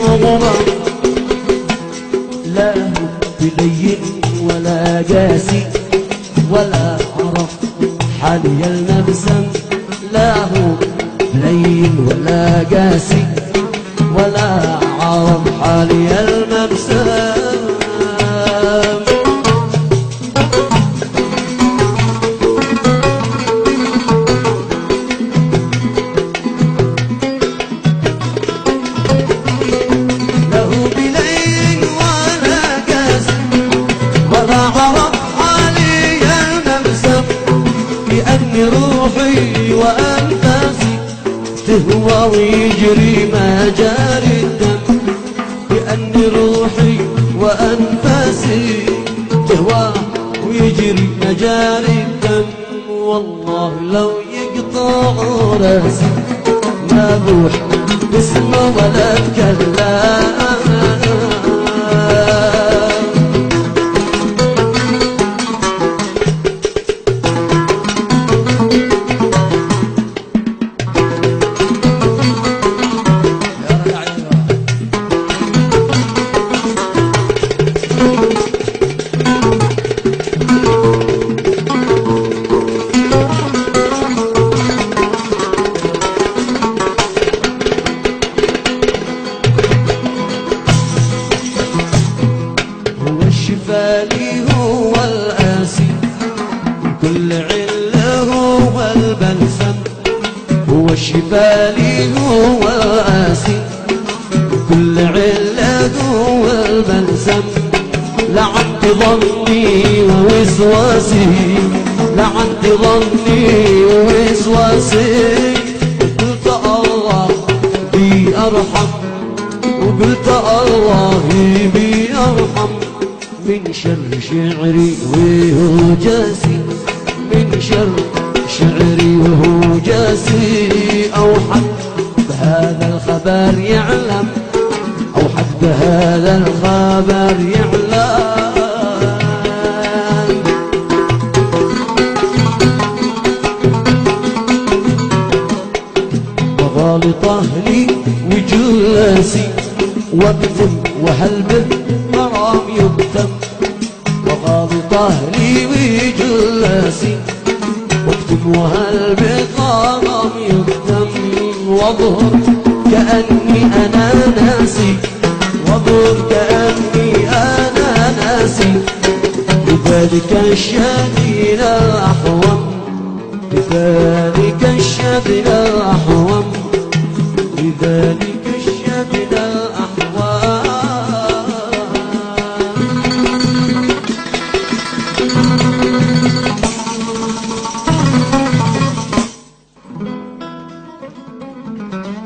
مغرم، لا هو بلين ولا قاسي ولا عرف حالي المبسم، لا هو بلين ولا قاسي ولا عرف حالي المبسم. روحي وأنفاسي تهوى ويجري مجاري الدم، لأني روحي وأنفاسي تهوى ويجري مجاري الدم. والله لو يقطع راسي ما بروح باسمه ولا اتكلم. الشفالي هو القاسي كل عله هو البلسم، هو الشفالي هو القاسي كل عله هو البلسم. لعند ظني ووسواسي، لعند ظني ووسواسي، قلت الله بي أرحم، وقلت الله بي أرحم من شر شعري وهو جاسي، من شر شعري وهو جاسي. أو حد بهذا الخبر يعلم، أو حد بهذا الخبر يعلم. وغالط أهلي وجلاسي واكتم وهل بالمرام يكتم، وغالط أهلي وجلاسي واكتم وهل بالمرام يكتم. واظهر كأني أنا ناسي، واظهر كأني أنا ناسي، لذلك الشديد الأحوم، لذلك الشديد الأحوم، لذلك